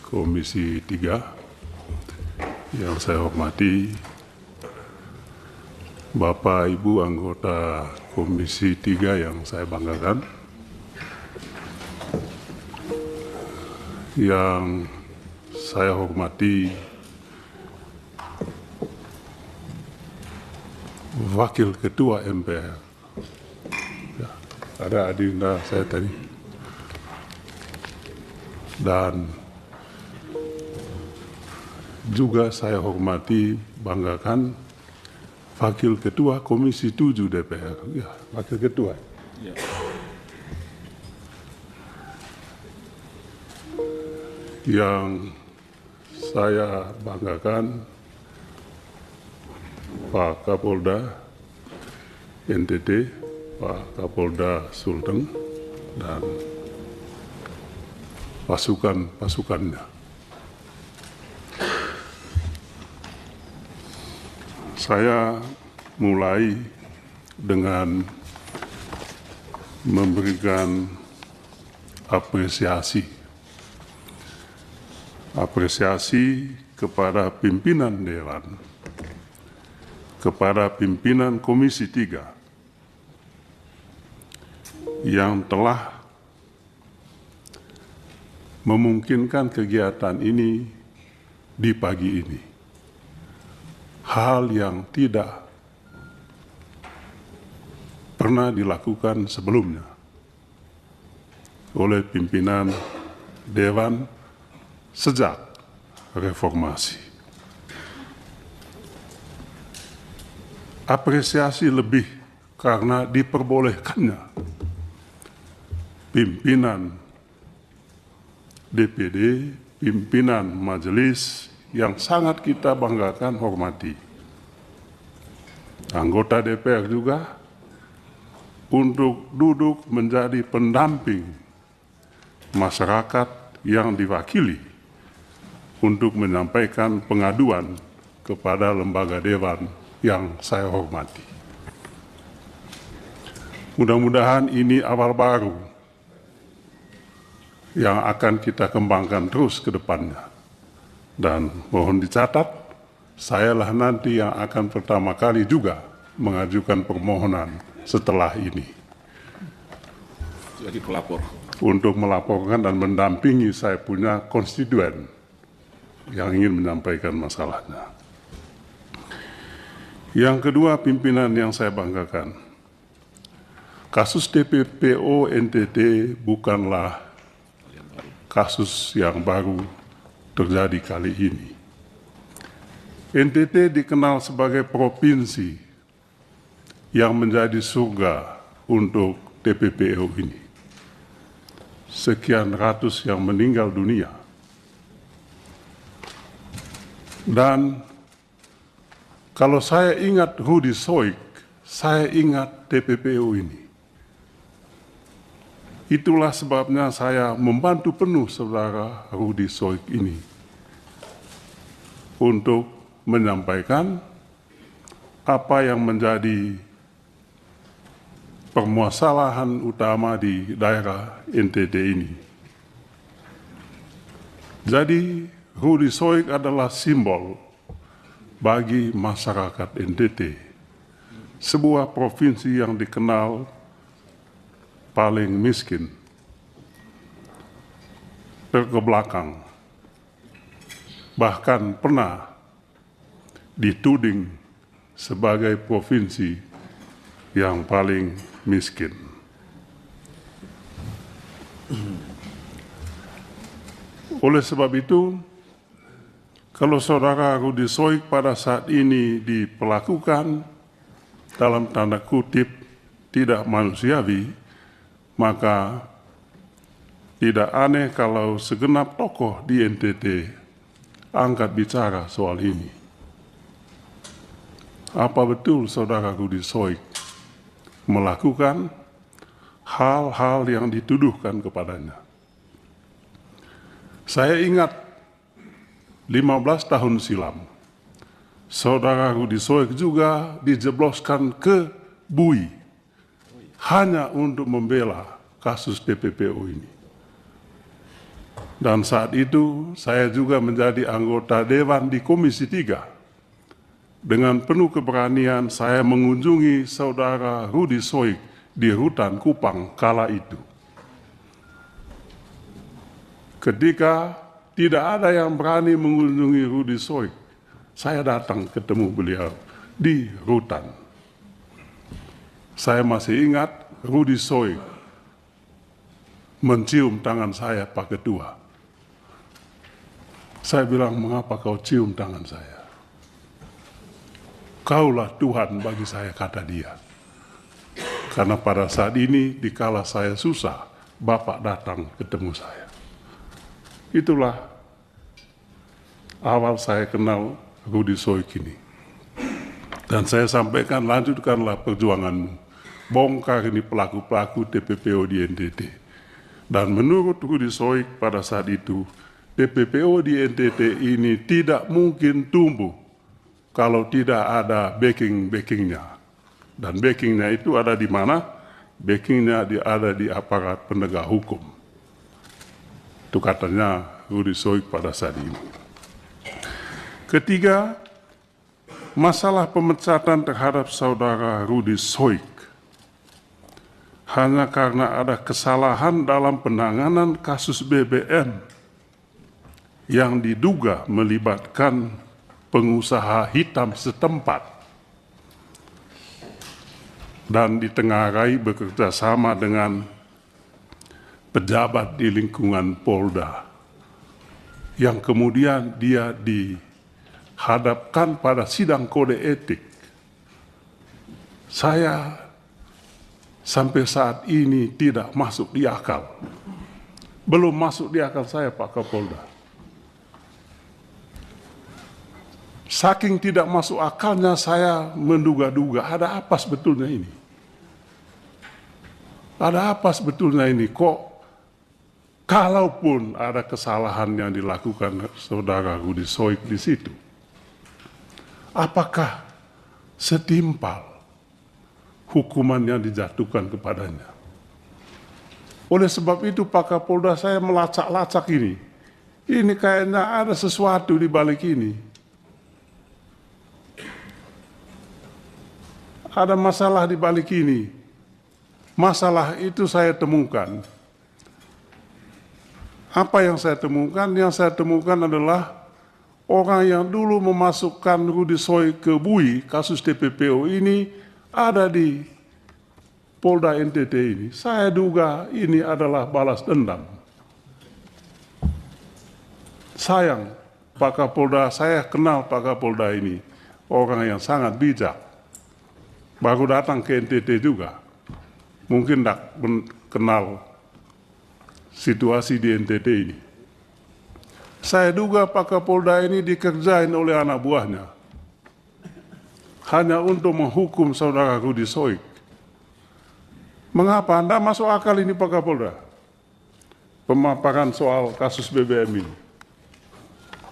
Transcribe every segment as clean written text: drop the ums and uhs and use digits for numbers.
Komisi 3 yang saya hormati, Bapak Ibu anggota Komisi 3 yang saya banggakan, yang saya hormati Wakil Ketua MPR, ya, ada adinda saya tadi, dan juga saya hormati, banggakan Wakil Ketua Komisi 7 DPR, ya, Wakil Ketua. Ya. Yang saya banggakan Pak Kapolda NTT, Pak Kapolda Sulteng, dan pasukan-pasukannya. Saya mulai dengan memberikan apresiasi kepada pimpinan Dewan, kepada pimpinan Komisi 3 yang telah memungkinkan kegiatan ini di pagi ini. Hal yang tidak pernah dilakukan sebelumnya oleh pimpinan Dewan sejak reformasi. Apresiasi lebih karena diperbolehkannya pimpinan DPD, pimpinan majelis yang sangat kita banggakan, hormati, anggota DPR juga, untuk duduk menjadi pendamping masyarakat yang diwakili untuk menyampaikan pengaduan kepada lembaga Dewan yang saya hormati. Mudah-mudahan ini awal baru yang akan kita kembangkan terus ke depannya. Dan mohon dicatat, sayalah nanti yang akan pertama kali juga mengajukan permohonan setelah ini. Jadi pelapor. Untuk melaporkan dan mendampingi saya punya konstituen yang ingin menyampaikan masalahnya. Yang kedua, pimpinan yang saya banggakan. Kasus TPPO NTT bukanlah kasus yang baru terjadi kali ini. NTT dikenal sebagai provinsi yang menjadi surga untuk TPPO ini. Sekian ratus yang meninggal dunia. Dan kalau saya ingat Rudi Soik, saya ingat TPPO ini. Itulah sebabnya saya membantu penuh saudara Rudi Soik ini untuk menyampaikan apa yang menjadi permasalahan utama di daerah NTT ini. Jadi Rudi Soik adalah simbol bagi masyarakat NTT, sebuah provinsi yang dikenal paling miskin, terkebelakang, bahkan pernah dituding sebagai provinsi yang paling miskin. Oleh sebab itu, kalau saudara Rudi Soik pada saat ini diperlakukan dalam tanda kutip tidak manusiawi, maka tidak aneh kalau segenap tokoh di NTT angkat bicara soal ini. Apa betul saudara Rudi Soik melakukan hal-hal yang dituduhkan kepadanya? Saya ingat 15 tahun silam, saudara Rudi Soik juga dijebloskan ke BUI hanya untuk membela kasus TPPO ini. Dan saat itu saya juga menjadi anggota Dewan di Komisi 3. Dengan penuh keberanian saya mengunjungi saudara Rudi Soik di Rutan Kupang kala itu. Ketika tidak ada yang berani mengunjungi Rudi Soik, saya datang ketemu beliau di Rutan. Saya masih ingat Rudi Soik mencium tangan saya, Pak Ketua. Saya bilang, mengapa kau cium tangan saya? Kaulah Tuhan bagi saya, kata dia. Karena pada saat ini, dikala saya susah, Bapak datang ketemu saya. Itulah awal saya kenal Rudi Soik ini. Dan saya sampaikan, lanjutkanlah perjuanganmu. Bongkar ini pelaku-pelaku TPPO di NTT. Dan menurut Rudi Soik pada saat itu, TPPO di NTT ini tidak mungkin tumbuh kalau tidak ada backing-backingnya. Dan backingnya itu ada di mana? Backingnya ada di aparat penegak hukum. Itu katanya Rudi Soik pada saat ini. Ketiga, masalah pemecatan terhadap saudara Rudi Soik hanya karena ada kesalahan dalam penanganan kasus BBM yang diduga melibatkan pengusaha hitam setempat dan ditengarai bekerja sama dengan pejabat di lingkungan Polda, yang kemudian dia dihadapkan pada sidang kode etik. Saya sampai saat ini tidak masuk di akal. Belum masuk di akal saya, Pak Kapolda. Saking tidak masuk akalnya saya menduga-duga, ada apa sebetulnya ini? Ada apa sebetulnya ini? Kok kalaupun ada kesalahan yang dilakukan saudara Rudi Soik di situ, apakah setimpal hukuman yang dijatuhkan kepadanya? Oleh sebab itu Pak Kapolda, saya melacak-lacak ini. Ini kayaknya ada sesuatu di balik ini. Ada masalah di balik ini. Masalah itu saya temukan. Apa yang saya temukan? Yang saya temukan adalah orang yang dulu memasukkan Rudi Soik ke BUI, kasus TPPO ini ada di Polda NTT ini. Saya duga ini adalah balas dendam. Sayang, Pak Kapolda, saya kenal Pak Kapolda ini, orang yang sangat bijak. Baru datang ke NTT juga. Mungkin tidak kenal situasi di NTT ini. Saya duga Pak Kapolda ini dikerjain oleh anak buahnya. Hanya untuk menghukum saudara Rudi Soik. Mengapa? Anda masuk akal ini Pak Kapolda? Pemaparan soal kasus BBM ini.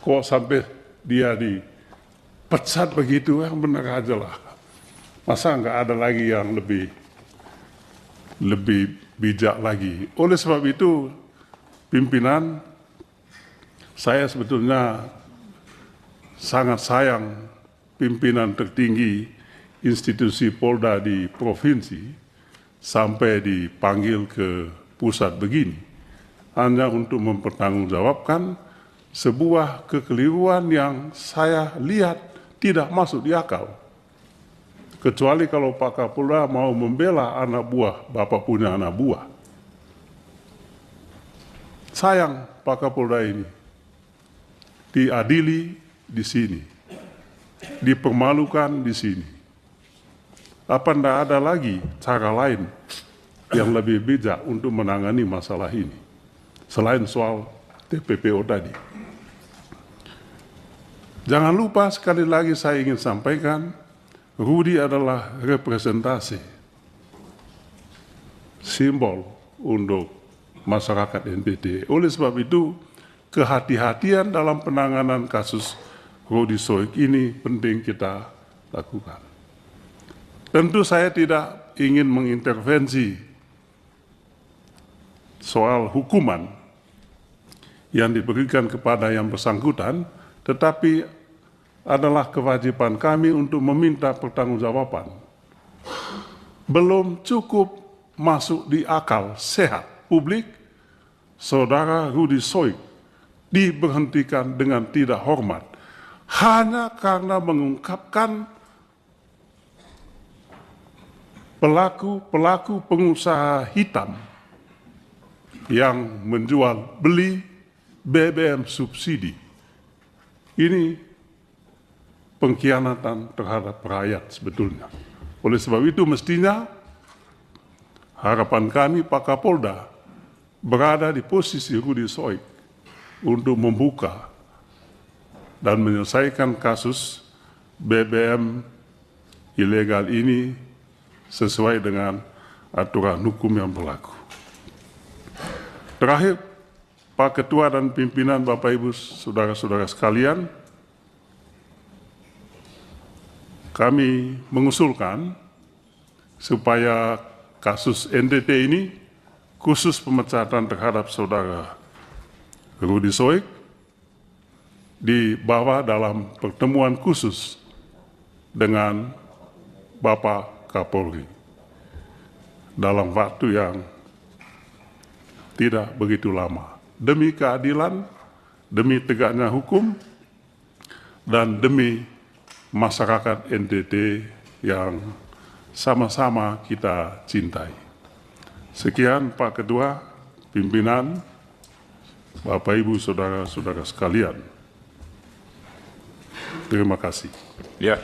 Kok sampai dia dipecat begitu? Yang benar aja lah. Masa nggak ada lagi yang lebih bijak lagi. Oleh sebab itu, pimpinan, saya sebetulnya sangat sayang pimpinan tertinggi institusi Polda di provinsi sampai dipanggil ke pusat begini, hanya untuk mempertanggungjawabkan sebuah kekeliruan yang saya lihat tidak masuk di akal. Kecuali kalau Pak Kapolda mau membela anak buah, Bapak punya anak buah. Sayang Pak Kapolda ini diadili di sini, dipermalukan di sini. Apa tidak ada lagi cara lain yang lebih bijak untuk menangani masalah ini selain soal TPPO tadi? Jangan lupa, sekali lagi saya ingin sampaikan, Rudi adalah representasi, simbol untuk masyarakat NTT. Oleh sebab itu, kehati-hatian dalam penanganan kasus Rudi Soik ini penting kita lakukan. Tentu saya tidak ingin mengintervensi soal hukuman yang diberikan kepada yang bersangkutan, tetapi adalah kewajiban kami untuk meminta pertanggungjawaban. Belum cukup masuk di akal sehat publik, Saudara Rudy Soik diberhentikan dengan tidak hormat hanya karena mengungkapkan pelaku pengusaha hitam yang menjual beli BBM subsidi. Ini pengkhianatan terhadap rakyat sebetulnya. Oleh sebab itu mestinya harapan kami Pak Kapolda berada di posisi Rudy Soik untuk membuka dan menyelesaikan kasus BBM ilegal ini sesuai dengan aturan hukum yang berlaku. Terakhir, Pak Ketua dan pimpinan Bapak Ibu Saudara-saudara sekalian, kami mengusulkan supaya kasus NTT ini, khusus pemecatan terhadap Saudara Rudy Soik, dibawa dalam pertemuan khusus dengan Bapak Kapolri dalam waktu yang tidak begitu lama, demi keadilan, demi tegaknya hukum, dan demi masyarakat NTT yang sama-sama kita cintai. Sekian Pak Ketua, pimpinan, Bapak Ibu Saudara-saudara sekalian. Terima kasih. Ya.